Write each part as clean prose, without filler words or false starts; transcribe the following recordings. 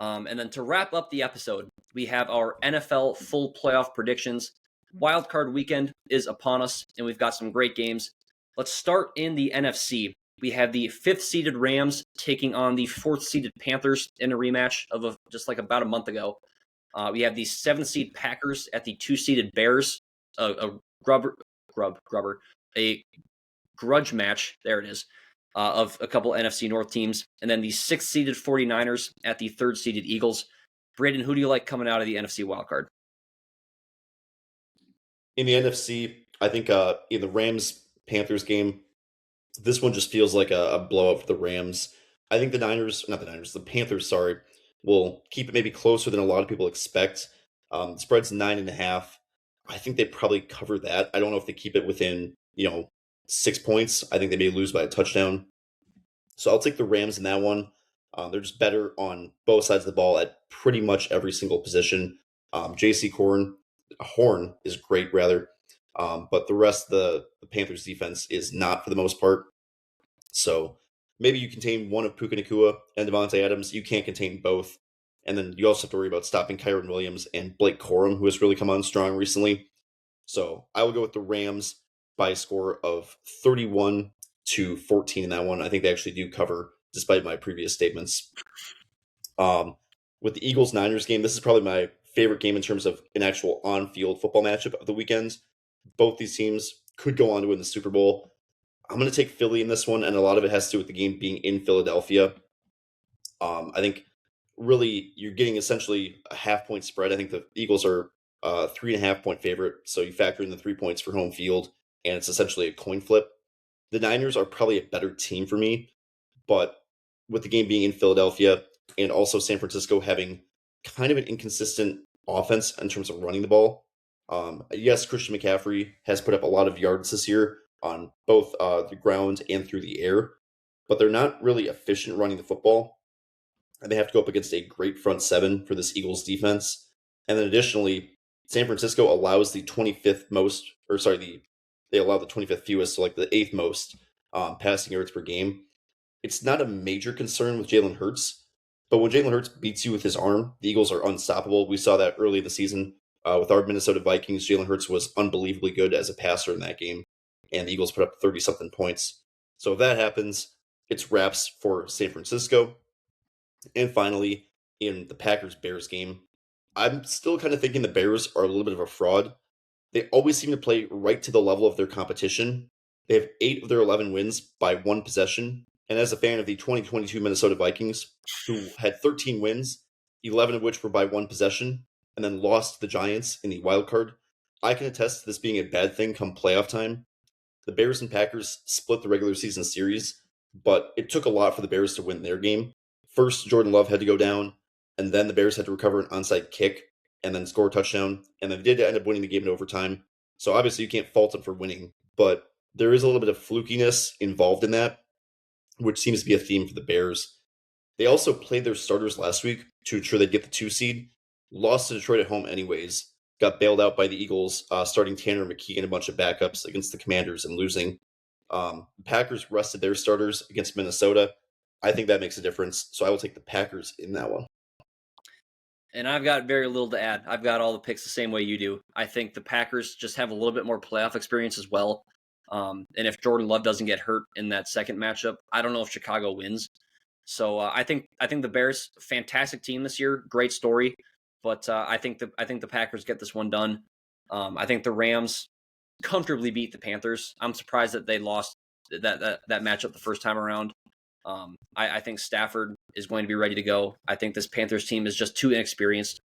And then to wrap up the episode, we have our NFL full playoff predictions. Wildcard weekend is upon us, and we've got some great games. Let's start in the NFC. We have the 5th-seeded Rams taking on the 4th-seeded Panthers in a rematch of just like about a month ago. We have the 7th-seed Packers at the 2-seeded Bears, a grudge match. There it is. Of a couple NFC North teams. And then the 6th-seeded 49ers at the 3rd-seeded Eagles. Braden, who do you like coming out of the NFC wildcard? In the NFC, I think in the Rams-Panthers game, this one just feels like a blowout for the Rams. I think the Panthers, sorry, will keep it maybe closer than a lot of people expect. The spread's 9.5. I think they probably cover that. I don't know if they keep it within, 6 points. I think they may lose by a touchdown. So I'll take the Rams in that one. They're just better on both sides of the ball at pretty much every single position. J.C. Horn is great, rather. But the rest of the Panthers defense is not for the most part. So maybe you contain one of Puka Nacua and Devontae Adams. You can't contain both. And then you also have to worry about stopping Kyren Williams and Blake Corum, who has really come on strong recently. So I will go with the Rams by a score of 31-14 in that one. I think they actually do cover, despite my previous statements. With the Eagles-Niners game, this is probably my favorite game in terms of an actual on-field football matchup of the weekend. Both these teams could go on to win the Super Bowl. I'm going to take Philly in this one, and a lot of it has to do with the game being in Philadelphia. I think really you're getting essentially a half-point spread. I think the Eagles are 3.5-point favorite, so you factor in the 3 points for home field, and it's essentially a coin flip. The Niners are probably a better team for me, but with the game being in Philadelphia and also San Francisco having kind of an inconsistent offense in terms of running the ball. Yes, Christian McCaffrey has put up a lot of yards this year on both the ground and through the air, but they're not really efficient running the football. And they have to go up against a great front seven for this Eagles defense. And then additionally, San Francisco allows the 25th most, they allow the 25th fewest, so like the 8th most passing yards per game. It's not a major concern with Jalen Hurts, but when Jalen Hurts beats you with his arm, the Eagles are unstoppable. We saw that early in the season with our Minnesota Vikings. Jalen Hurts was unbelievably good as a passer in that game, and the Eagles put up 30-something points. So if that happens, it's wraps for San Francisco. And finally, in the Packers-Bears game, I'm still kind of thinking the Bears are a little bit of a fraud. They always seem to play right to the level of their competition. They have 8 of their 11 wins by 1 possession. And as a fan of the 2022 Minnesota Vikings, who had 13 wins, 11 of which were by 1 possession, and then lost to the Giants in the wild card, I can attest to this being a bad thing come playoff time. The Bears and Packers split the regular season series, but it took a lot for the Bears to win their game. First, Jordan Love had to go down, and then the Bears had to recover an onside kick and then score a touchdown, and they did end up winning the game in overtime. So obviously you can't fault them for winning, but there is a little bit of flukiness involved in that, which seems to be a theme for the Bears. They also played their starters last week to ensure they'd get the 2 seed, lost to Detroit at home anyways, got bailed out by the Eagles, starting Tanner McKee and a bunch of backups against the Commanders and losing. Packers rested their starters against Minnesota. I think that makes a difference, so I will take the Packers in that one. And I've got very little to add. I've got all the picks the same way you do. I think the Packers just have a little bit more playoff experience as well. And if Jordan Love doesn't get hurt in that second matchup, I don't know if Chicago wins. So I think the Bears, fantastic team this year, great story, but I think the Packers get this one done. I think the Rams comfortably beat the Panthers. I'm surprised that they lost that matchup the first time around. I think Stafford is going to be ready to go. I think this Panthers team is just too inexperienced,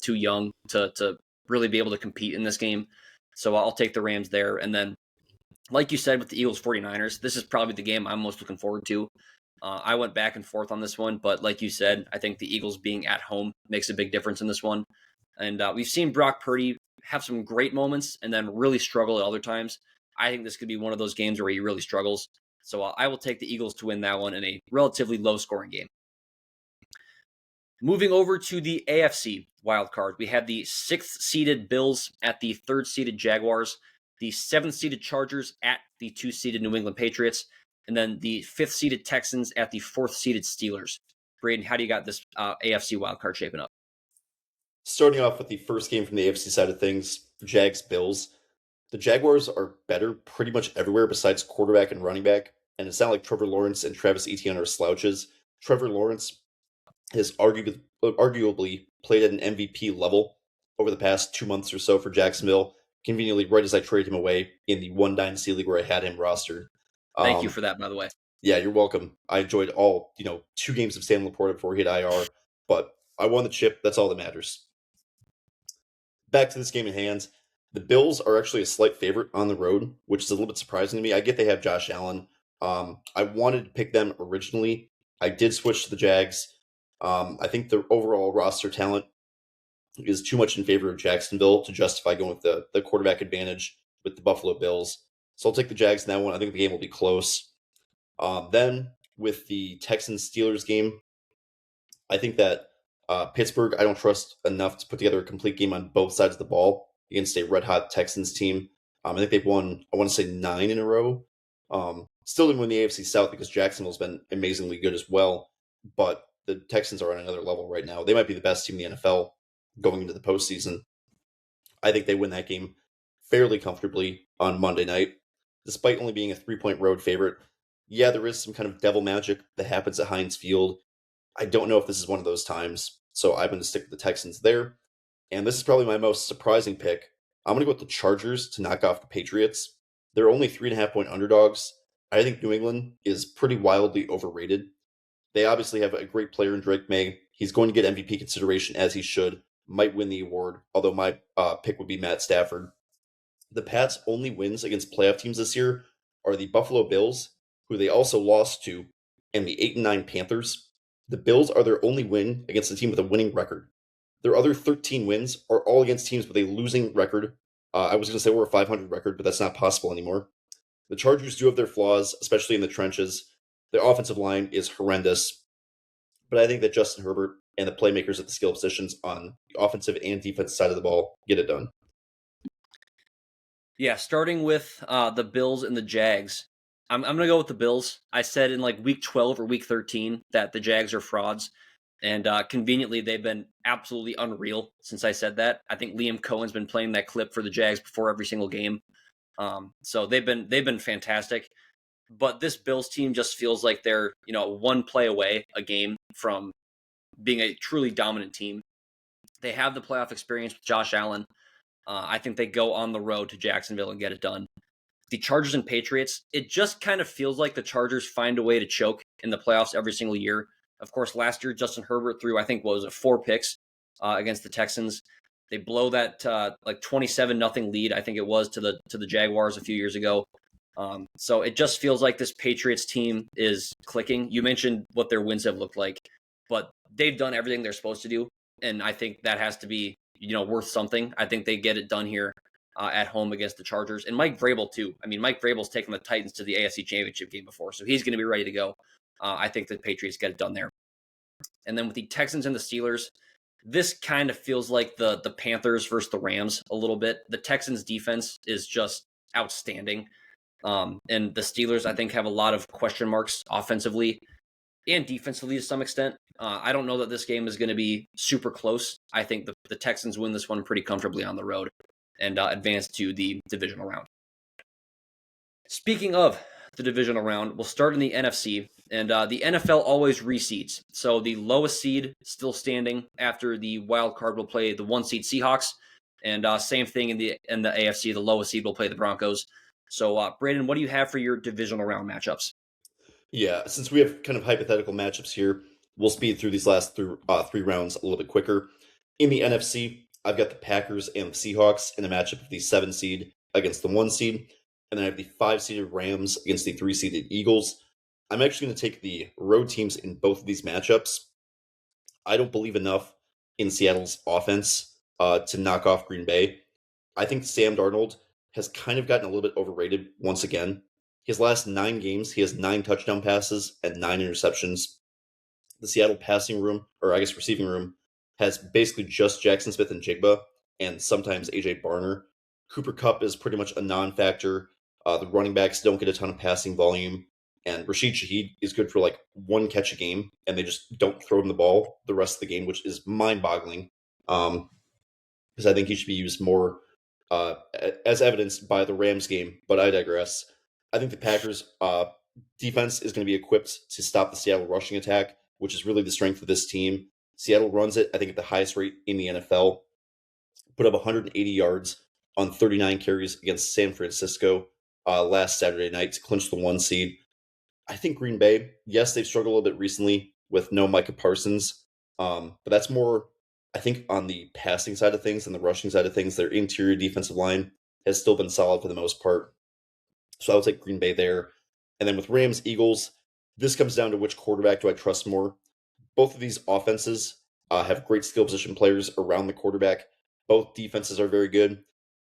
too young to really be able to compete in this game. So I'll take the Rams there. And then, like you said, with the Eagles 49ers, this is probably the game I'm most looking forward to. I went back and forth on this one, but like you said, I think the Eagles being at home makes a big difference in this one. And we've seen Brock Purdy have some great moments and then really struggle at other times. I think this could be one of those games where he really struggles. So I will take the Eagles to win that one in a relatively low-scoring game. Moving over to the AFC wildcard, we have the 6th-seeded Bills at the 3rd-seeded Jaguars, the 7th-seeded Chargers at the 2-seeded New England Patriots, and then the 5th-seeded Texans at the 4th-seeded Steelers. Braden, how do you got this AFC wildcard shaping up? Starting off with the first game from the AFC side of things, Jags Bills. The Jaguars are better pretty much everywhere besides quarterback and running back, and it's not like Trevor Lawrence and Travis Etienne are slouches. Trevor Lawrence has arguably played at an MVP level over the past 2 months or so for Jacksonville, conveniently right as I traded him away in the one dynasty league where I had him rostered. Thank you for that, by the way. Yeah, you're welcome. I enjoyed all, 2 games of Sam Laporta before he hit IR, but I won the chip. That's all that matters. Back to this game in hand. The Bills are actually a slight favorite on the road, which is a little bit surprising to me. I get they have Josh Allen. I wanted to pick them originally. I did switch to the Jags. I think the overall roster talent is too much in favor of Jacksonville to justify going with the quarterback advantage with the Buffalo Bills. So I'll take the Jags in that one. I think the game will be close. Then with the Texans-Steelers game, I think that Pittsburgh, I don't trust enough to put together a complete game on both sides of the ball against a red-hot Texans team. I think they've won, I want to say 9 in a row. Still didn't win the AFC South because Jacksonville's been amazingly good as well, but the Texans are on another level right now. They might be the best team in the NFL going into the postseason. I think they win that game fairly comfortably on Monday night, despite only being a 3-point road favorite. Yeah, there is some kind of devil magic that happens at Heinz Field. I don't know if this is one of those times, so I'm going to stick with the Texans there. And this is probably my most surprising pick. I'm going to go with the Chargers to knock off the Patriots. They're only 3.5-point underdogs. I think New England is pretty wildly overrated. They obviously have a great player in Drake May. He's going to get MVP consideration as he should. Might win the award, although my pick would be Matt Stafford. The Pats' only wins against playoff teams this year are the Buffalo Bills, who they also lost to, and the 8-9 Panthers. The Bills are their only win against a team with a winning record. Their other 13 wins are all against teams with a losing record. I was going to say we're a 500 record, but that's not possible anymore. The Chargers do have their flaws, especially in the trenches. Their offensive line is horrendous. But I think that Justin Herbert and the playmakers at the skill positions on the offensive and defensive side of the ball get it done. Yeah, starting with the Bills and the Jags. I'm going to go with the Bills. I said in like week 12 or week 13 that the Jags are frauds. And conveniently, they've been absolutely unreal since I said that. I think Liam Cohen's been playing that clip for the Jags before every single game. So they've been fantastic. But this Bills team just feels like they're, one play away a game from being a truly dominant team. They have the playoff experience with Josh Allen. I think they go on the road to Jacksonville and get it done. The Chargers and Patriots, it just kind of feels like the Chargers find a way to choke in the playoffs every single year. Of course, last year, Justin Herbert threw, I think, 4 picks against the Texans. They blow that 27-0 lead, I think it was, to the Jaguars a few years ago. So it just feels like this Patriots team is clicking. You mentioned what their wins have looked like, but they've done everything they're supposed to do, and I think that has to be worth something. I think they get it done here at home against the Chargers. And Mike Vrabel, too. I mean, Mike Vrabel's taken the Titans to the AFC Championship game before, so he's going to be ready to go. I think the Patriots get it done there. And then with the Texans and the Steelers, this kind of feels like the Panthers versus the Rams a little bit. The Texans' defense is just outstanding. And the Steelers, I think, have a lot of question marks offensively and defensively to some extent. I don't know that this game is going to be super close. I think the Texans win this one pretty comfortably on the road and advance to the divisional round. Speaking of the divisional round, we'll start in the NFC, and the NFL always reseeds. So the lowest seed still standing after the wild card will play the 1 seed Seahawks, and same thing in the AFC. The lowest seed will play the Broncos. So, Brandon, what do you have for your divisional round matchups? Yeah, since we have kind of hypothetical matchups here, we'll speed through these last 3 rounds a little bit quicker. In the NFC, I've got the Packers and the Seahawks in a matchup of the 7 seed against the 1 seed. And then I have the 5-seeded Rams against the 3-seeded Eagles. I'm actually going to take the road teams in both of these matchups. I don't believe enough in Seattle's offense to knock off Green Bay. I think Sam Darnold has kind of gotten a little bit overrated once again. His last 9 games, he has 9 touchdown passes and 9 interceptions. The Seattle passing room, or I guess receiving room, has basically just Jackson Smith and Jigba, and sometimes AJ Barner. Cooper Kupp is pretty much a non-factor. The running backs don't get a ton of passing volume. And Rashid Shaheed is good for like one catch a game, and they just don't throw him the ball the rest of the game, which is mind-boggling. Because I think he should be used more, as evidenced by the Rams game. But I digress. I think the Packers' defense is going to be equipped to stop the Seattle rushing attack, which is really the strength of this team. Seattle runs it, I think, at the highest rate in the NFL. Put up 180 yards on 39 carries against San Francisco last Saturday night to clinch the 1 seed. I think Green Bay, yes, they've struggled a little bit recently with no Micah Parsons, but that's more, I think, on the passing side of things than the rushing side of things. Their interior defensive line has still been solid for the most part. So I would take Green Bay there. And then with Rams, Eagles, this comes down to which quarterback do I trust more. Both of these offenses have great skill position players around the quarterback. Both defenses are very good.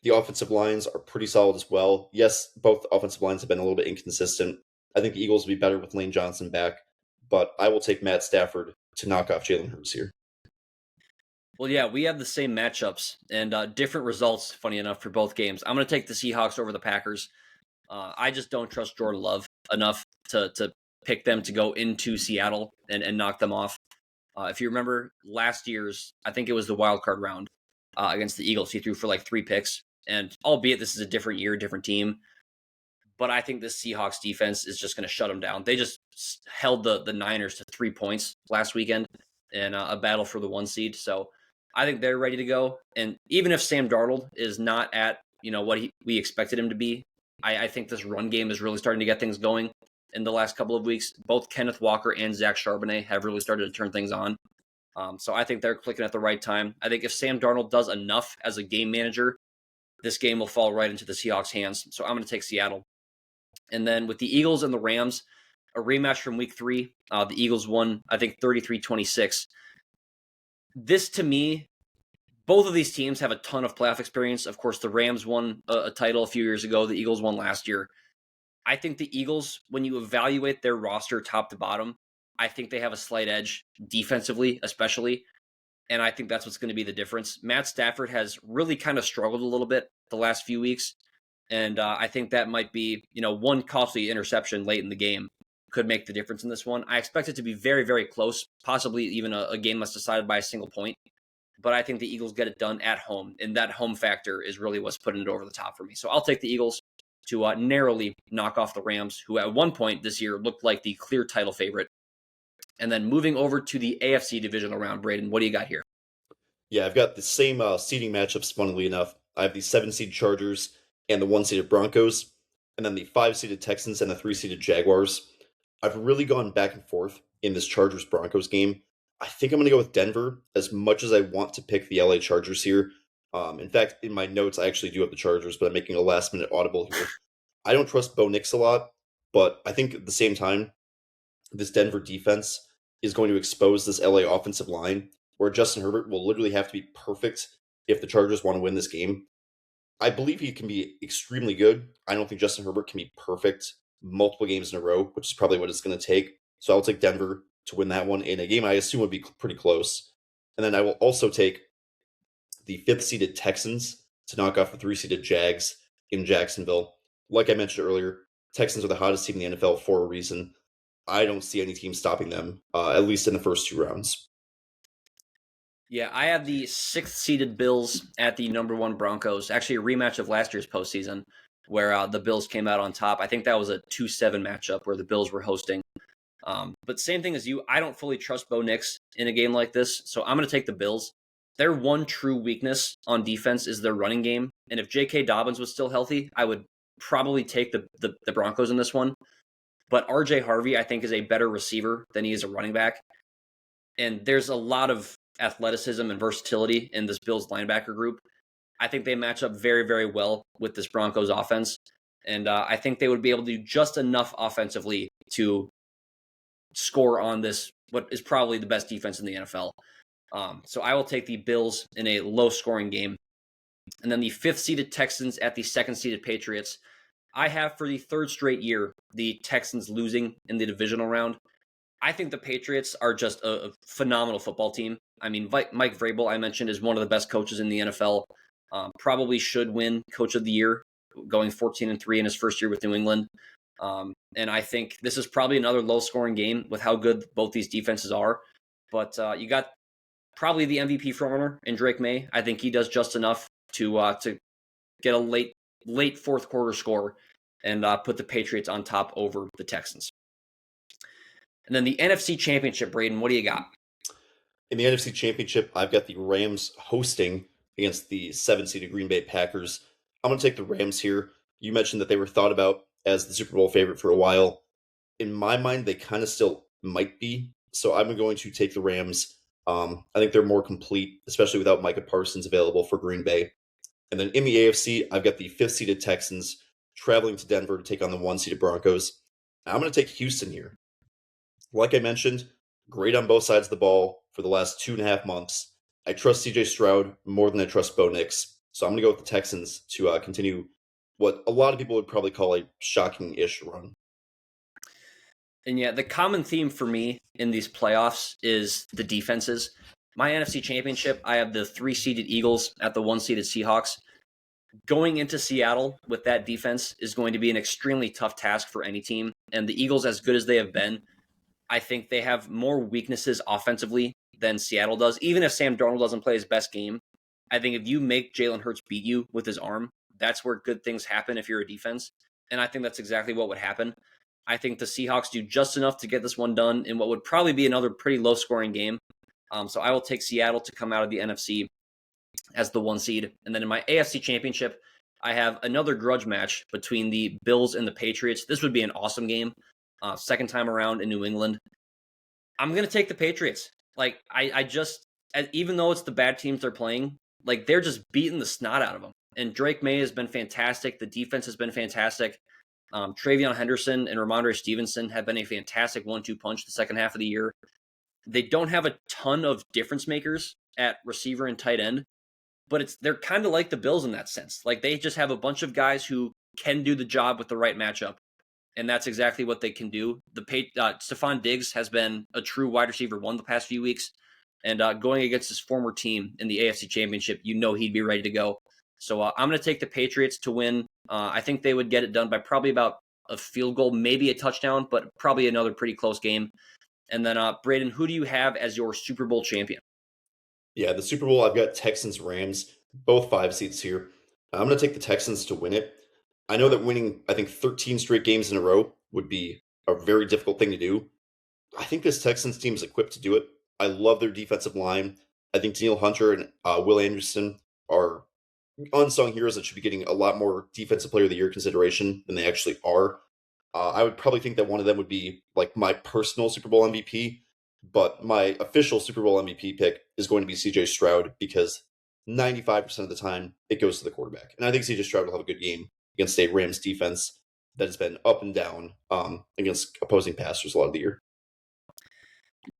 The offensive lines are pretty solid as well. Yes, both offensive lines have been a little bit inconsistent. I think the Eagles will be better with Lane Johnson back, but I will take Matt Stafford to knock off Jalen Hurts here. Well, yeah, we have the same matchups and different results, funny enough, for both games. I'm going to take the Seahawks over the Packers. I just don't trust Jordan Love enough to pick them to go into Seattle and knock them off. If you remember last year's, I think it was the wild card round against the Eagles, he threw for like 3 picks. And albeit this is a different year, different team, but I think the Seahawks defense is just going to shut them down. They just held the Niners to 3 points last weekend in a battle for the 1 seed. So I think they're ready to go. And even if Sam Darnold is not at what we expected him to be, I think this run game is really starting to get things going in the last couple of weeks. Both Kenneth Walker and Zach Charbonnet have really started to turn things on. So I think they're clicking at the right time. I think if Sam Darnold does enough as a game manager, this game will fall right into the Seahawks' hands. So I'm going to take Seattle. And then with the Eagles and the Rams, a rematch from week 3. The Eagles won, I think, 33-26. This, to me, both of these teams have a ton of playoff experience. Of course, the Rams won a title a few years ago. The Eagles won last year. I think the Eagles, when you evaluate their roster top to bottom, I think they have a slight edge defensively, especially. And I think that's what's going to be the difference. Matt Stafford has really kind of struggled a little bit the last few weeks. And I think that might be, one costly interception late in the game could make the difference in this one. I expect it to be very, very close, possibly even a game that's decided by a single point. But I think the Eagles get it done at home. And that home factor is really what's putting it over the top for me. So I'll take the Eagles to narrowly knock off the Rams, who at one point this year looked like the clear title favorite. And then moving over to the AFC divisional round, Braden, what do you got here? Yeah, I've got the same seeding matchups, funnily enough. I have the 7-seed Chargers and the 1-seeded Broncos, and then the 5-seeded Texans and the 3-seeded Jaguars. I've really gone back and forth in this Chargers-Broncos game. I think I'm going to go with Denver as much as I want to pick the LA Chargers here. In fact, in my notes, I actually do have the Chargers, but I'm making a last-minute audible here. I don't trust Bo Nix a lot, but I think at the same time, this Denver defense is going to expose this LA offensive line, where Justin Herbert will literally have to be perfect if the Chargers want to win this game. I believe he can be extremely good. I don't think Justin Herbert can be perfect multiple games in a row, which is probably what it's going to take. So I'll take Denver to win that one in a game I assume would be pretty close. And then I will also take the 5th-seeded Texans to knock off the 3-seeded Jags in Jacksonville. Like I mentioned earlier, Texans are the hottest team in the NFL for a reason. I don't see any team stopping them, at least in the first 2 rounds. Yeah, I have the 6th-seeded Bills at the number 1 Broncos. Actually, a rematch of last year's postseason where the Bills came out on top. I think that was a 2-7 matchup where the Bills were hosting. But same thing as you, I don't fully trust Bo Nix in a game like this, so I'm going to take the Bills. Their one true weakness on defense is their running game, and if J.K. Dobbins was still healthy, I would probably take the Broncos in this one. But R.J. Harvey, I think, is a better receiver than he is a running back. And there's a lot of athleticism and versatility in this Bills linebacker group. I think they match up very, very well with this Broncos offense. And I think they would be able to do just enough offensively to score on this, what is probably the best defense in the NFL. So I will take the Bills in a low-scoring game. And then the 5th-seeded Texans at the 2nd-seeded Patriots. I have for the 3rd straight year the Texans losing in the divisional round. I think the Patriots are just a phenomenal football team. I mean, Mike Vrabel, I mentioned, is one of the best coaches in the NFL. Probably should win Coach of the Year, going 14-3 in his first year with New England. And I think this is probably another low-scoring game with how good both these defenses are. But you got probably the MVP frontrunner in Drake May. I think he does just enough to get a late fourth quarter score and put the Patriots on top over the Texans. And then the NFC Championship, Braden, what do you got? In the NFC Championship, I've got the Rams hosting against the 7-seeded Green Bay Packers. I'm going to take the Rams here. You mentioned that they were thought about as the Super Bowl favorite for a while. In my mind, they kind of still might be. So I'm going to take the Rams. I think they're more complete, especially without Micah Parsons available for Green Bay. And then in the AFC, I've got the 5th-seeded Texans traveling to Denver to take on the 1-seeded Broncos. I'm going to take Houston here. Like I mentioned, great on both sides of the ball for the last 2.5 months. I trust CJ Stroud more than I trust Bo Nix. So I'm going to go with the Texans to continue what a lot of people would probably call a shocking-ish run. And yeah, the common theme for me in these playoffs is the defenses. My NFC Championship, I have the 3-seeded Eagles at the 1-seeded Seahawks. Going into Seattle with that defense is going to be an extremely tough task for any team. And the Eagles, as good as they have been, I think they have more weaknesses offensively than Seattle does. Even if Sam Darnold doesn't play his best game, I think if you make Jalen Hurts beat you with his arm, that's where good things happen if you're a defense. And I think that's exactly what would happen. I think the Seahawks do just enough to get this one done in what would probably be another pretty low-scoring game. So I will take Seattle to come out of the NFC as the 1 seed. And then in my AFC Championship, I have another grudge match between the Bills and the Patriots. This would be an awesome game. Second time around in New England. I'm going to take the Patriots. Like, I just, even though it's the bad teams they're playing, like, they're just beating the snot out of them. And Drake May has been fantastic. The defense has been fantastic. Travion Henderson and Ramondre Stevenson have been a fantastic 1-2 punch the second half of the year. They don't have a ton of difference makers at receiver and tight end, but they're kind of like the Bills in that sense. Like, they just have a bunch of guys who can do the job with the right matchup, and that's exactly what they can do. Stephon Diggs has been a true wide receiver 1 the past few weeks, and going against his former team in the AFC Championship, he'd be ready to go. So I'm going to take the Patriots to win. I think they would get it done by probably about a field goal, maybe a touchdown, but probably another pretty close game. And then, Braden, who do you have as your Super Bowl champion? Yeah, the Super Bowl, I've got Texans-Rams, both 5 seeds here. I'm going to take the Texans to win it. I know that winning, 13 straight games in a row would be a very difficult thing to do. I think this Texans team is equipped to do it. I love their defensive line. I think Danielle Hunter and Will Anderson are unsung heroes that should be getting a lot more Defensive Player of the Year consideration than they actually are. I would probably think that one of them would be like my personal Super Bowl MVP, but my official Super Bowl MVP pick is going to be CJ Stroud because 95% of the time it goes to the quarterback. And I think CJ Stroud will have a good game against a Rams defense that has been up and down against opposing passers a lot of the year.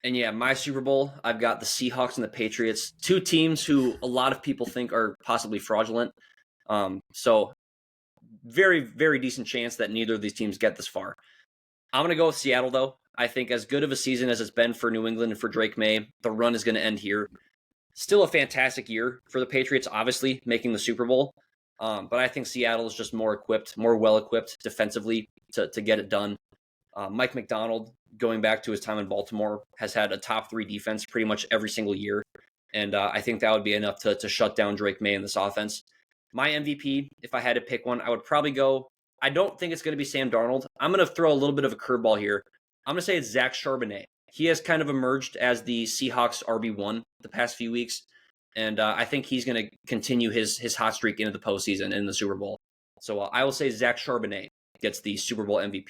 And yeah, my Super Bowl, I've got the Seahawks and the Patriots, 2 teams who a lot of people think are possibly fraudulent. So very, very decent chance that neither of these teams get this far. I'm going to go with Seattle, though. I think as good of a season as it's been for New England and for Drake May, the run is going to end here. Still a fantastic year for the Patriots, obviously, making the Super Bowl. But I think Seattle is just more equipped, more well-equipped defensively to get it done. Mike McDonald, going back to his time in Baltimore, has had a top 3 defense pretty much every single year. And I think that would be enough to shut down Drake May in this offense. My MVP, if I had to pick one, I would probably go, I don't think it's going to be Sam Darnold. I'm going to throw a little bit of a curveball here. I'm going to say it's Zach Charbonnet. He has kind of emerged as the Seahawks RB1 the past few weeks. And I think he's going to continue his hot streak into the postseason in the Super Bowl. So I will say Zach Charbonnet gets the Super Bowl MVP.